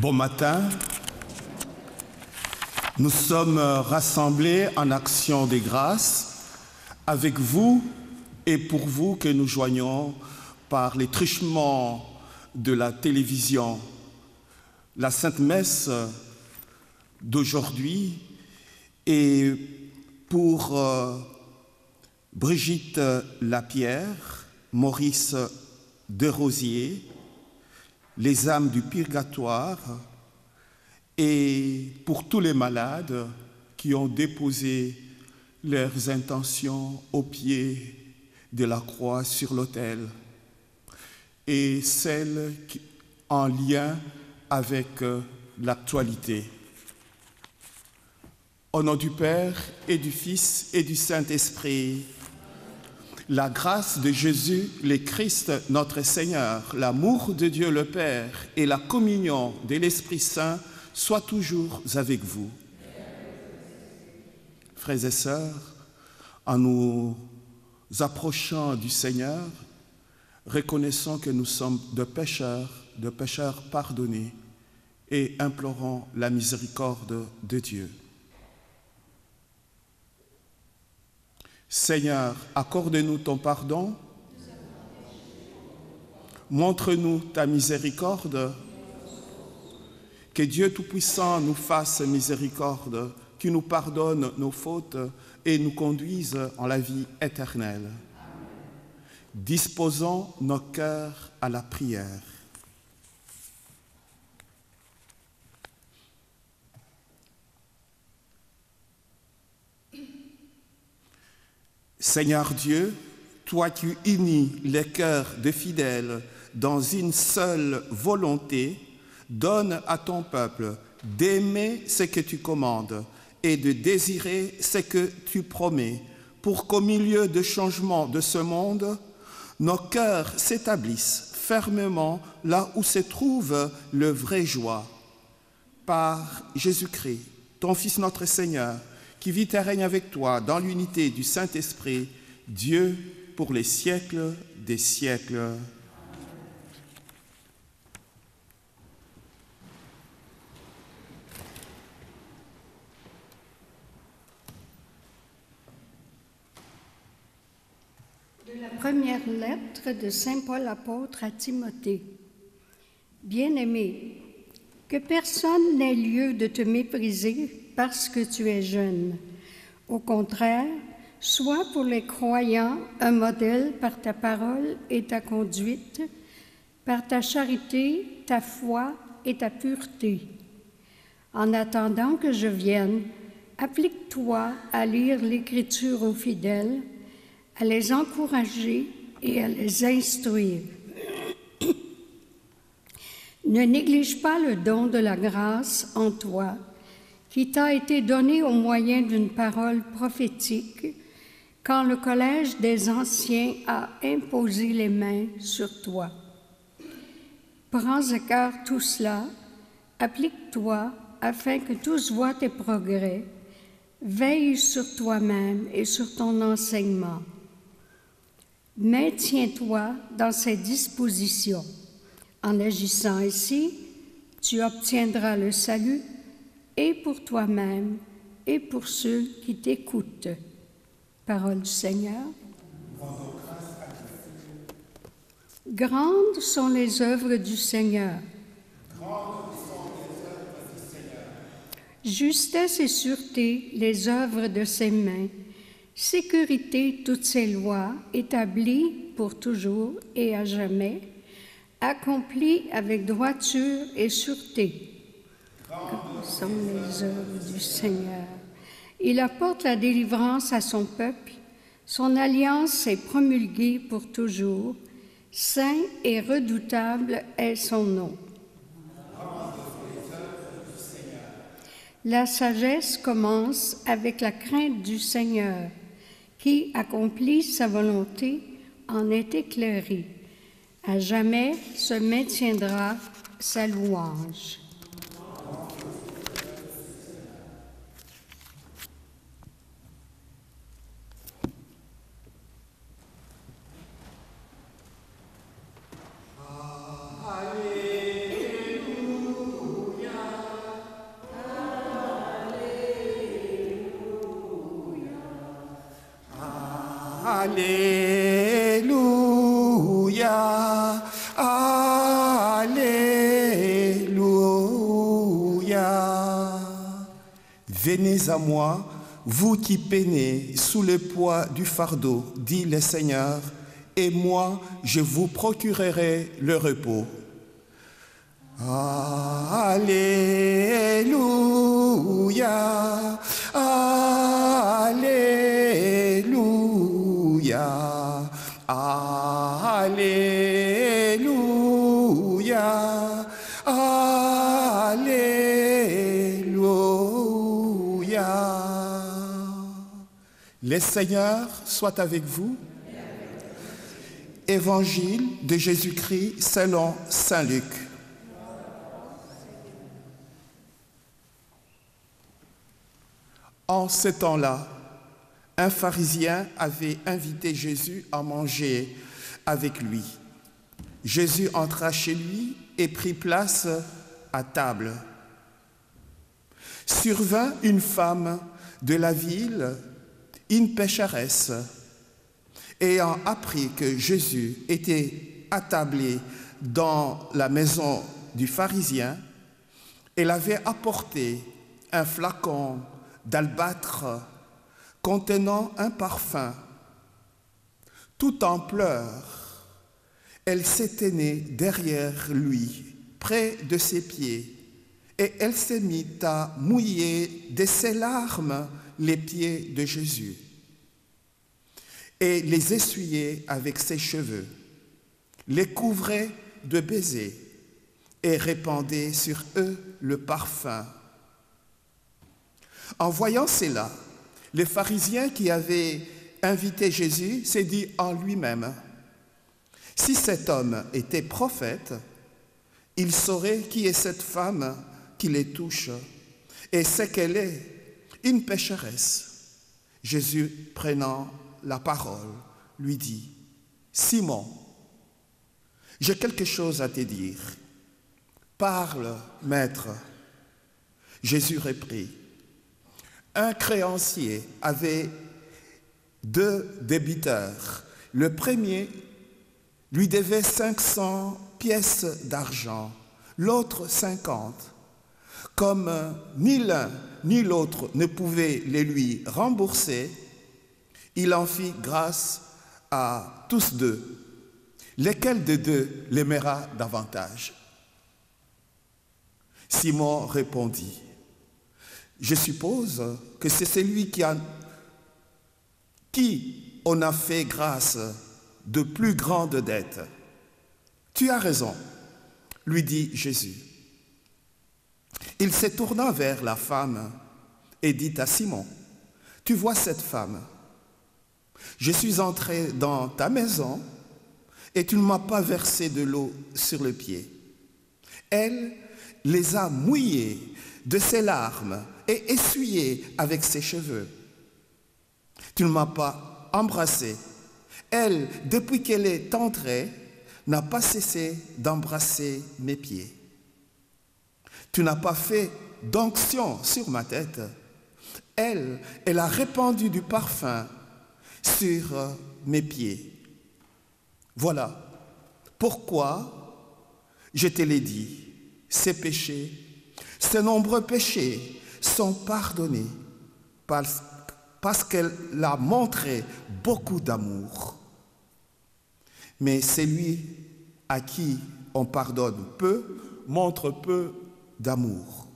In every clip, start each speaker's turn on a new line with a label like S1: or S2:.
S1: Bon matin. Nous sommes rassemblés en action des grâces avec vous et pour vous que nous joignons par les truchements de la télévision. La Sainte Messe d'aujourd'hui est pour Brigitte Lapierre, Maurice Desrosiers, les âmes du purgatoire et pour tous les malades qui ont déposé leurs intentions au pied de la croix sur l'autel et celles en lien avec l'actualité. Au nom du Père et du Fils et du Saint-Esprit, la grâce de Jésus, le Christ, notre Seigneur, l'amour de Dieu le Père et la communion de l'Esprit Saint soient toujours avec vous. Frères et sœurs, en nous approchant du Seigneur, reconnaissons que nous sommes de pécheurs pardonnés et implorons la miséricorde de Dieu. Seigneur, accorde-nous ton pardon, montre-nous ta miséricorde, que Dieu Tout-Puissant nous fasse miséricorde, qu'il nous pardonne nos fautes et nous conduise en la vie éternelle. Disposons nos cœurs à la prière. Seigneur Dieu, toi qui unis les cœurs des fidèles dans une seule volonté, donne à ton peuple d'aimer ce que tu commandes et de désirer ce que tu promets, pour qu'au milieu des changements de ce monde, nos cœurs s'établissent fermement là où se trouve le vrai joie. Par Jésus-Christ, ton Fils notre Seigneur, qui vit et règne avec toi dans l'unité du Saint-Esprit, Dieu pour les siècles des siècles.
S2: De la première lettre de Saint Paul apôtre à Timothée. Bien-aimé, que personne n'ait lieu de te mépriser parce que tu es jeune. Au contraire, sois pour les croyants un modèle par ta parole et ta conduite, par ta charité, ta foi et ta pureté. En attendant que je vienne, applique-toi à lire l'Écriture aux fidèles, à les encourager et à les instruire. Ne néglige pas le don de la grâce en toi, qui t'a été donné au moyen d'une parole prophétique, quand le collège des anciens a imposé les mains sur toi. Prends à cœur tout cela, applique-toi afin que tous voient tes progrès, veille sur toi-même et sur ton enseignement. Maintiens-toi dans ces dispositions. En agissant ainsi, tu obtiendras le salut et pour toi-même et pour ceux qui t'écoutent. Parole du Seigneur. Grandes sont les œuvres du Seigneur. Justesse et sûreté, les œuvres de ses mains. Sécurité, toutes ses lois, établies pour toujours et à jamais, accomplies avec droiture et sûreté. Grandes sont les œuvres du Seigneur. Il apporte la délivrance à son peuple. Son alliance est promulguée pour toujours. Saint et redoutable est son nom. La sagesse commence avec la crainte du Seigneur. Qui accomplit sa volonté en est éclairé. À jamais se maintiendra sa louange.
S3: Alléluia.
S1: Alléluia, Alléluia. Venez à moi, vous qui peinez sous le poids du fardeau, dit le Seigneur, et moi je vous procurerai le repos. Alléluia, Alléluia, Alléluia, Alléluia. Le Seigneur soit avec vous. Évangile de Jésus-Christ selon saint Luc. En ce temps-là, un pharisien avait invité Jésus à manger avec lui. Jésus entra chez lui et prit place à table. Survint une femme de la ville, une pécheresse. Ayant appris que Jésus était attablé dans la maison du pharisien, elle avait apporté un flacon d'albâtre contenant un parfum. Tout en pleurs, elle s'éteignait derrière lui, près de ses pieds, et elle s'est mise à mouiller de ses larmes les pieds de Jésus et les essuyait avec ses cheveux, les couvrait de baisers et répandait sur eux le parfum. En voyant cela, le pharisien qui avait invité Jésus s'est dit en lui-même, « Si cet homme était prophète, il saurait qui est cette femme qui les touche et sait qu'elle est une pécheresse. » Jésus, prenant la parole, lui dit, « Simon, j'ai quelque chose à te dire. Parle, maître. » Jésus reprit, « Un créancier avait 2 débiteurs. Le premier lui devait 500 pièces d'argent, l'autre 50. Comme ni l'un ni l'autre ne pouvait les lui rembourser, il en fit grâce à tous 2. Lequel des 2 l'aimera davantage? Simon répondit, « Je suppose que c'est celui qui on a fait grâce de plus grandes dettes. » « Tu as raison, » lui dit Jésus. Il se tourna vers la femme et dit à Simon, « Tu vois cette femme? Je suis entré dans ta maison et tu ne m'as pas versé de l'eau sur les pieds. Elle les a mouillés de ses larmes et essuyés avec ses cheveux. Tu ne m'as pas embrassé. Elle, depuis qu'elle est entrée, n'a pas cessé d'embrasser mes pieds. Tu n'as pas fait d'onction sur ma tête. Elle a répandu du parfum sur mes pieds. Voilà pourquoi je te l'ai dit, ces péchés, ces nombreux péchés sont pardonnés parce qu'elle a montré beaucoup d'amour. Mais celui à qui on pardonne peu montre peu d'amour. »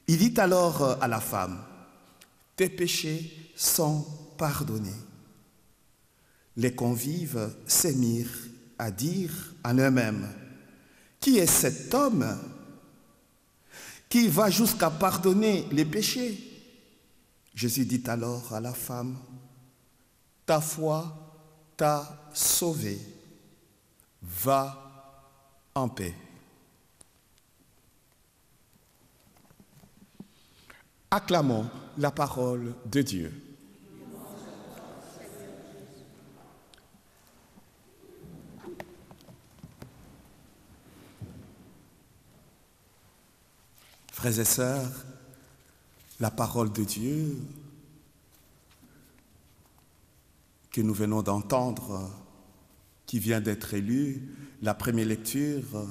S1: Il dit alors à la femme, « Tes péchés sont pardonnés. » Les convives s'émirent à dire en eux-mêmes, « Qui est cet homme qui va jusqu'à pardonner les péchés ?» Jésus dit alors à la femme, « Ta foi t'a sauvée. Va en paix. » Acclamons la parole de Dieu. Frères et sœurs, la parole de Dieu que nous venons d'entendre, qui vient d'être lu, la première lecture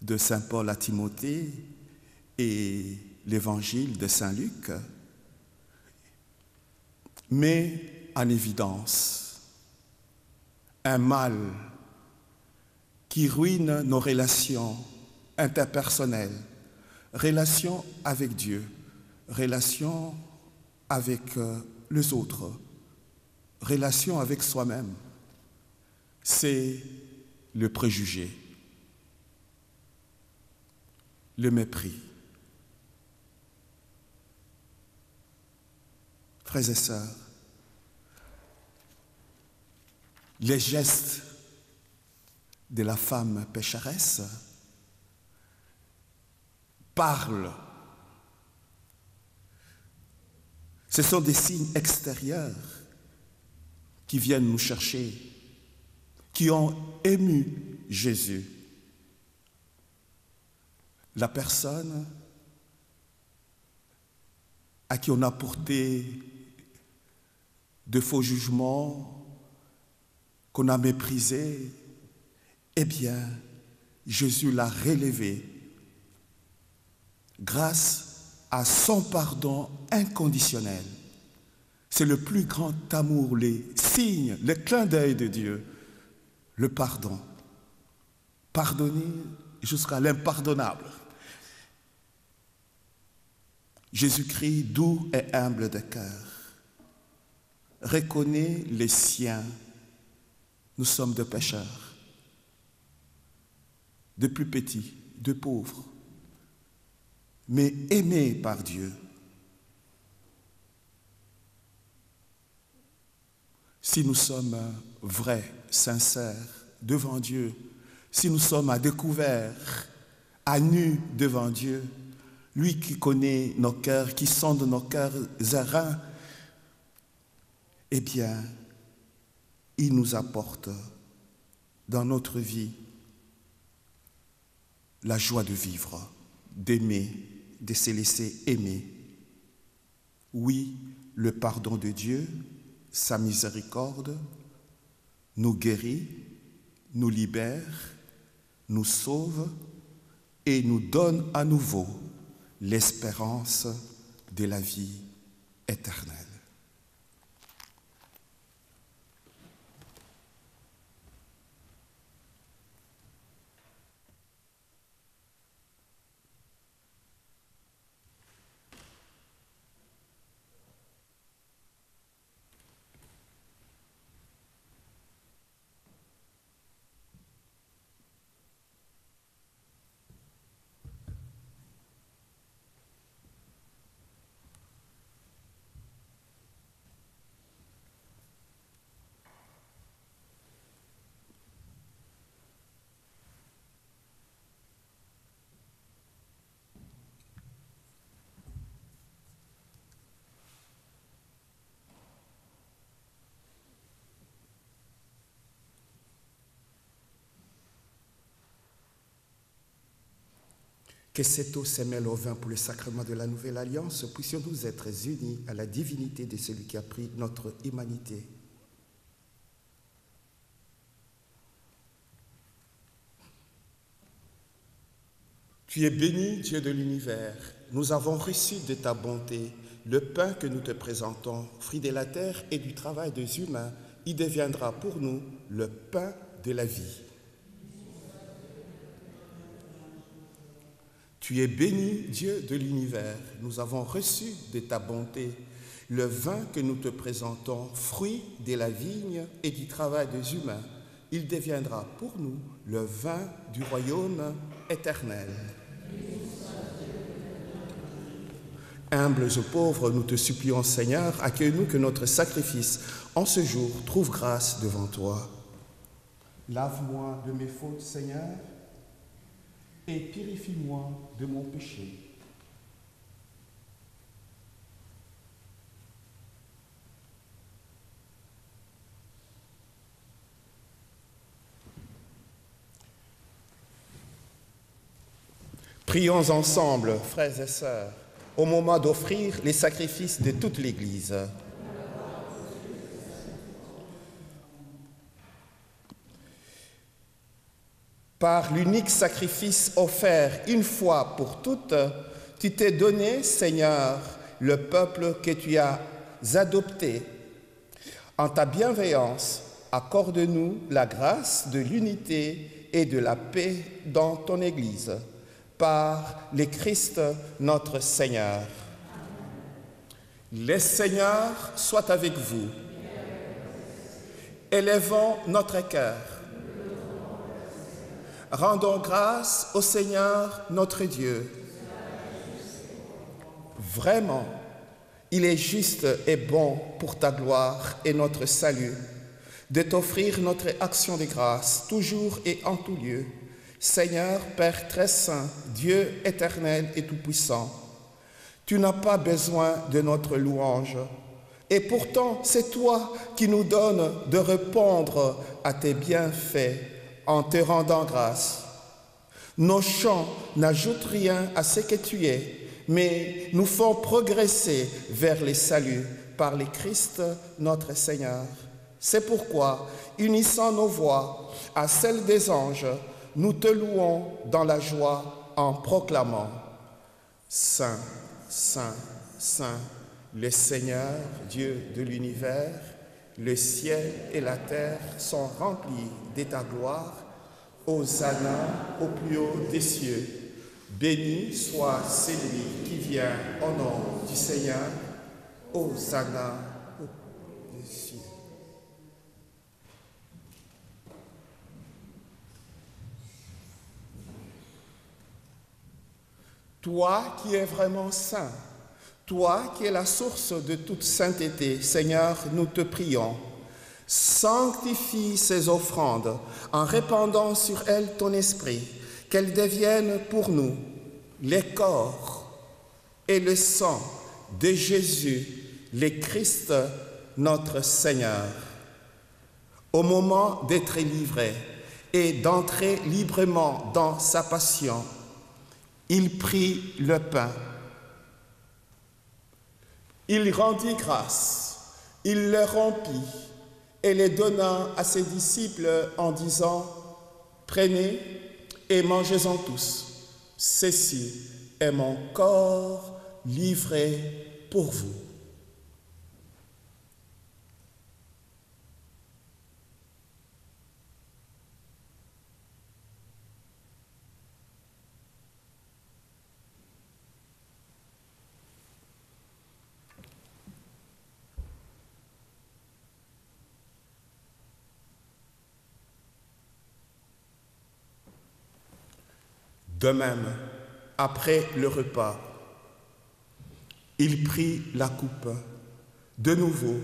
S1: de Saint Paul à Timothée et l'évangile de Saint Luc, met en évidence un mal qui ruine nos relations interpersonnelles, relations avec Dieu, relations avec les autres, relations avec soi-même. C'est le préjugé, le mépris. Frères et sœurs, les gestes de la femme pécheresse parlent. Ce sont des signes extérieurs qui viennent nous chercher, qui ont ému Jésus. La personne à qui on a porté de faux jugements, qu'on a méprisé, eh bien, Jésus l'a relevé grâce à son pardon inconditionnel. C'est le plus grand amour, les signes, le clin d'œil de Dieu, le pardon. Pardonner jusqu'à l'impardonnable. Jésus-Christ, doux et humble de cœur, reconnaît les siens. Nous sommes des pécheurs, de plus petits, de pauvres, mais aimés par Dieu. Si nous sommes vrais, sincères devant Dieu, si nous sommes à découvert, à nu devant Dieu, lui qui connaît nos cœurs, qui sonde nos cœurs errants, eh bien, il nous apporte dans notre vie la joie de vivre, d'aimer, de se laisser aimer. Oui, le pardon de Dieu, sa miséricorde, nous guérit, nous libère, nous sauve et nous donne à nouveau l'espérance de la vie éternelle. Que cette eau se mêle au vin pour le sacrement de la nouvelle alliance, puissions-nous être unis à la divinité de celui qui a pris notre humanité. Tu es béni, Dieu de l'univers. Nous avons reçu de ta bonté le pain que nous te présentons, fruit de la terre et du travail des humains. Il deviendra pour nous le pain de la vie. Tu es béni, Dieu de l'univers. Nous avons reçu de ta bonté le vin que nous te présentons, fruit de la vigne et du travail des humains. Il deviendra pour nous le vin du royaume éternel. Humbles et pauvres, nous te supplions, Seigneur, accueille-nous que notre sacrifice en ce jour trouve grâce devant toi. Lave-moi de mes fautes, Seigneur, et purifie-moi de mon péché. Prions ensemble, frères et sœurs, au moment d'offrir les sacrifices de toute l'Église. Par l'unique sacrifice offert une fois pour toutes, tu t'es donné, Seigneur, le peuple que tu as adopté. En ta bienveillance, accorde-nous la grâce de l'unité et de la paix dans ton Église. Par le Christ notre Seigneur. Le Seigneur soit avec vous. Élevons notre cœur. Rendons grâce au Seigneur notre Dieu. Vraiment, il est juste et bon pour ta gloire et notre salut de t'offrir notre action de grâce toujours et en tout lieu. Seigneur, Père très saint, Dieu éternel et tout-puissant, tu n'as pas besoin de notre louange. Et pourtant, c'est toi qui nous donnes de répondre à tes bienfaits en te rendant grâce. Nos chants n'ajoutent rien à ce que tu es, mais nous font progresser vers le salut par le Christ notre Seigneur. C'est pourquoi, unissant nos voix à celles des anges, nous te louons dans la joie en proclamant « Saint, Saint, Saint, le Seigneur, Dieu de l'univers, le ciel et la terre sont remplis de ta gloire. Hosanna au plus haut des cieux. Béni soit celui qui vient au nom du Seigneur. Hosanna au plus haut des cieux. » Toi qui es vraiment saint, toi qui es la source de toute sainteté, Seigneur, nous te prions. Sanctifie ces offrandes en répandant sur elles ton esprit, qu'elles deviennent pour nous les corps et le sang de Jésus, le Christ, notre Seigneur. Au moment d'être livré et d'entrer librement dans sa passion, il prit le pain. Il rendit grâce, il le rompit et le donna à ses disciples en disant « Prenez et mangez-en tous, ceci est mon corps livré pour vous. » De même, après le repas, il prit la coupe. De nouveau,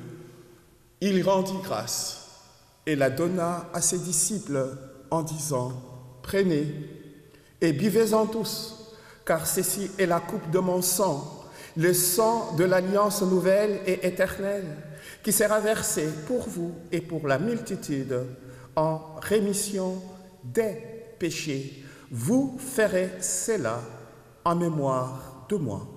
S1: il rendit grâce et la donna à ses disciples en disant « Prenez et buvez-en tous, car ceci est la coupe de mon sang, le sang de l'alliance nouvelle et éternelle, qui sera versé pour vous et pour la multitude en rémission des péchés. Vous ferez cela en mémoire de moi. »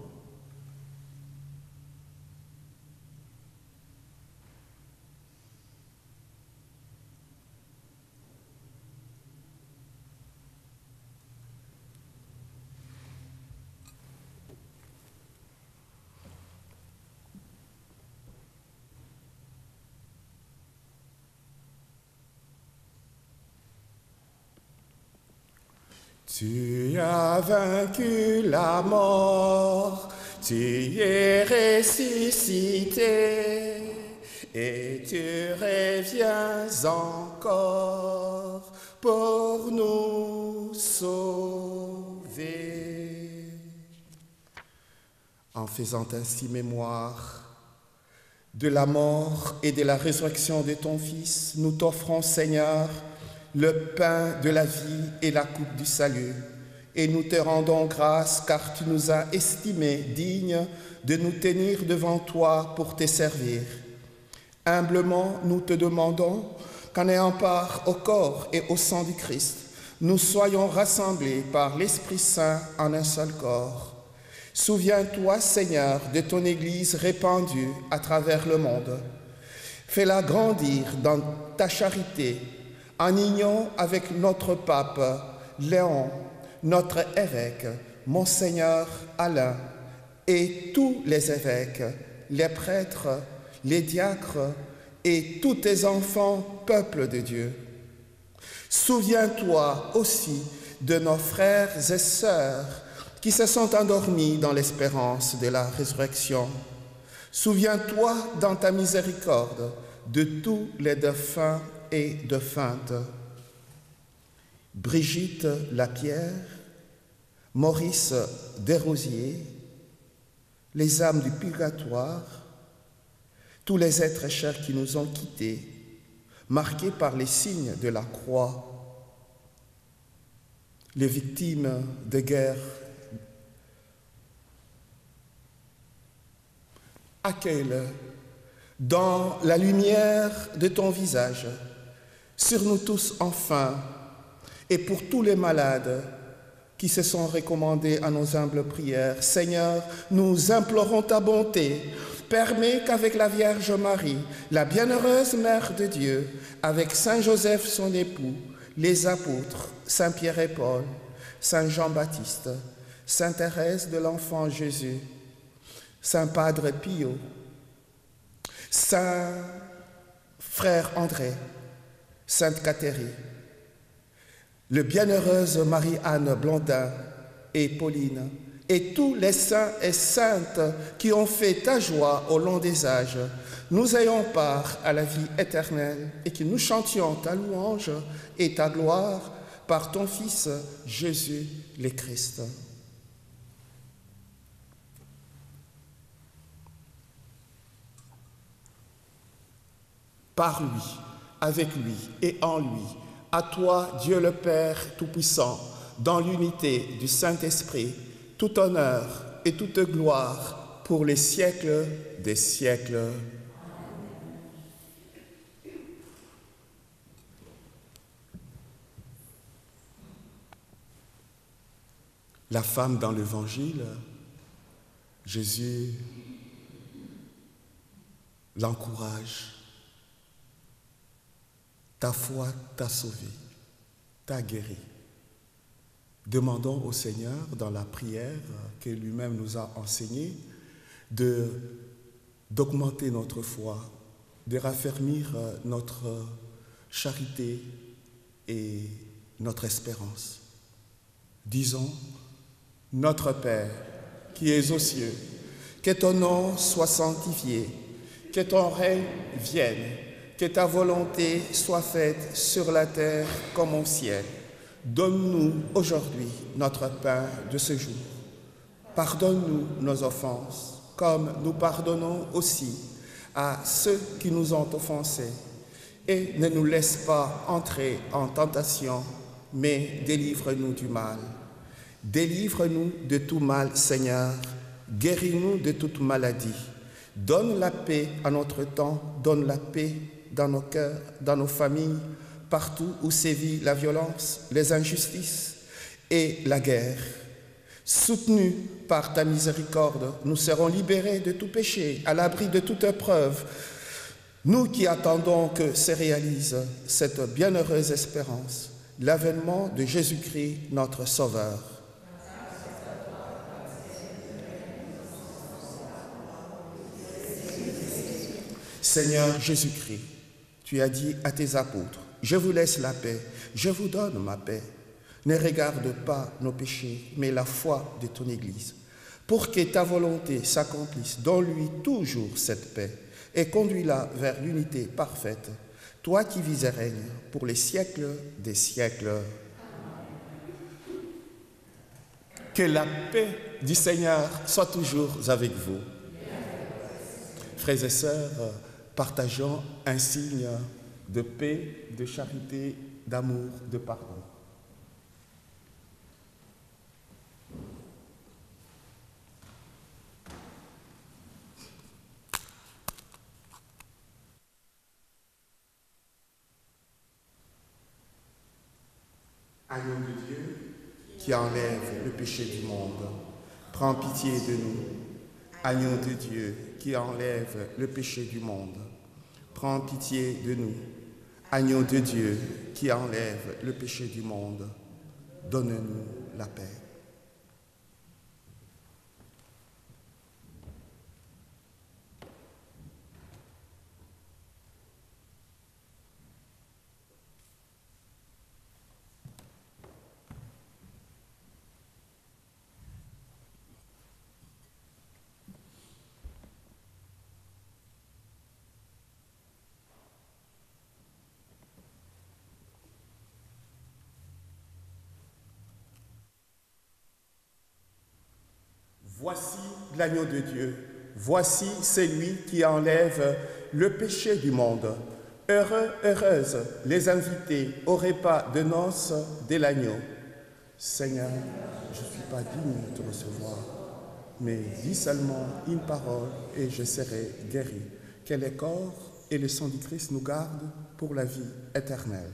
S1: Tu as vaincu la mort, tu es ressuscité, et tu reviens encore pour nous sauver. En faisant ainsi mémoire de la mort et de la résurrection de ton Fils, nous t'offrons, Seigneur, le pain de la vie et la coupe du salut. Et nous te rendons grâce car tu nous as estimés dignes de nous tenir devant toi pour te servir. Humblement, nous te demandons qu'en ayant part au corps et au sang du Christ, nous soyons rassemblés par l'Esprit Saint en un seul corps. Souviens-toi, Seigneur, de ton Église répandue à travers le monde. Fais-la grandir dans ta charité, en union avec notre pape Léon, notre évêque, Monseigneur Alain, et tous les évêques, les prêtres, les diacres et tous tes enfants, peuple de Dieu. Souviens-toi aussi de nos frères et sœurs qui se sont endormis dans l'espérance de la résurrection. Souviens-toi dans ta miséricorde de tous les défunts et défuntes. Brigitte Lapierre, Maurice Desrosiers, les âmes du purgatoire, tous les êtres chers qui nous ont quittés, marqués par les signes de la croix, les victimes de guerre. Accueille-le dans la lumière de ton visage, sur nous tous enfin, et pour tous les malades qui se sont recommandés à nos humbles prières. Seigneur, nous implorons ta bonté. Permets qu'avec la Vierge Marie, la bienheureuse Mère de Dieu, avec Saint Joseph son époux, les apôtres, Saint Pierre et Paul, Saint Jean-Baptiste, Sainte Thérèse de l'Enfant Jésus, Saint Padre Pio, Saint Frère André, Sainte Catherine, le bienheureuse Marie-Anne Blondin et Pauline, et tous les saints et saintes qui ont fait ta joie au long des âges, nous ayons part à la vie éternelle et que nous chantions ta louange et ta gloire par ton Fils Jésus le Christ. Par lui, avec lui et en lui, à toi, Dieu le Père Tout-Puissant, dans l'unité du Saint-Esprit, tout honneur et toute gloire pour les siècles des siècles. La femme dans l'Évangile, Jésus l'encourage. Ta foi t'a sauvé, t'a guéri. Demandons au Seigneur, dans la prière que lui-même nous a enseignée, d'augmenter notre foi, de raffermir notre charité et notre espérance. Disons, notre Père, qui es aux cieux, que ton nom soit sanctifié, que ton règne vienne, que ta volonté soit faite sur la terre comme au ciel. Donne-nous aujourd'hui notre pain de ce jour. Pardonne-nous nos offenses, comme nous pardonnons aussi à ceux qui nous ont offensés. Et ne nous laisse pas entrer en tentation, mais délivre-nous du mal. Délivre-nous de tout mal, Seigneur. Guéris-nous de toute maladie. Donne la paix à notre temps, donne la paix dans nos cœurs, dans nos familles, partout où sévit la violence, les injustices et la guerre. Soutenus par ta miséricorde, nous serons libérés de tout péché, à l'abri de toute épreuve. Nous qui attendons que se réalise cette bienheureuse espérance, l'avènement de Jésus-Christ, notre Sauveur. Seigneur Jésus-Christ, tu as dit à tes apôtres, « Je vous laisse la paix, je vous donne ma paix. Ne regarde pas nos péchés, mais la foi de ton Église. Pour que ta volonté s'accomplisse, donne-lui toujours cette paix et conduis-la vers l'unité parfaite, toi qui vis et règnes pour les siècles des siècles. » Que la paix du Seigneur soit toujours avec vous. Frères et sœurs, partageons un signe de paix, de charité, d'amour, de pardon. Agneau de Dieu, qui enlève le péché du monde, prends pitié de nous. Agneau de Dieu, qui enlève le péché du monde, prends pitié de nous. Agneau de Dieu qui enlève le péché du monde, donne-nous la paix. Voici l'agneau de Dieu, voici celui qui enlève le péché du monde. Heureux, heureuses les invités au repas de noces de l'agneau. Seigneur, je ne suis pas digne de te recevoir, mais dis seulement une parole et je serai guéri. Que le corps et le sang du Christ nous gardent pour la vie éternelle.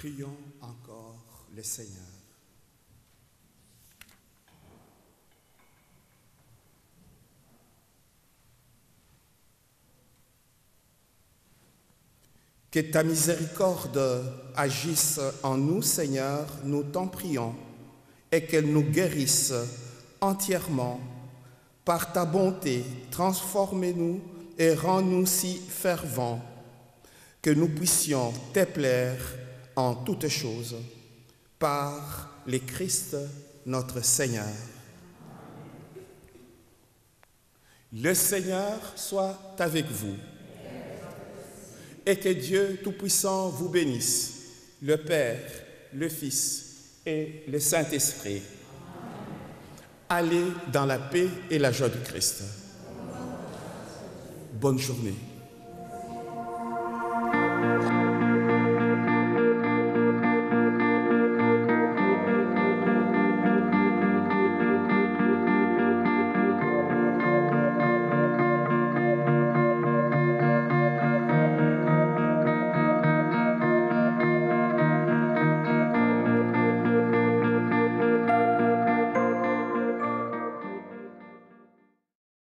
S1: Prions encore le Seigneur. Que ta miséricorde agisse en nous, Seigneur, nous t'en prions, et qu'elle nous guérisse entièrement. Par ta bonté, transformez-nous et rends-nous si fervents que nous puissions te plaire en toutes choses, par le Christ notre Seigneur. Le Seigneur soit avec vous et que Dieu Tout-Puissant vous bénisse, le Père, le Fils et le Saint-Esprit. Allez dans la paix et la joie du Christ. Bonne journée.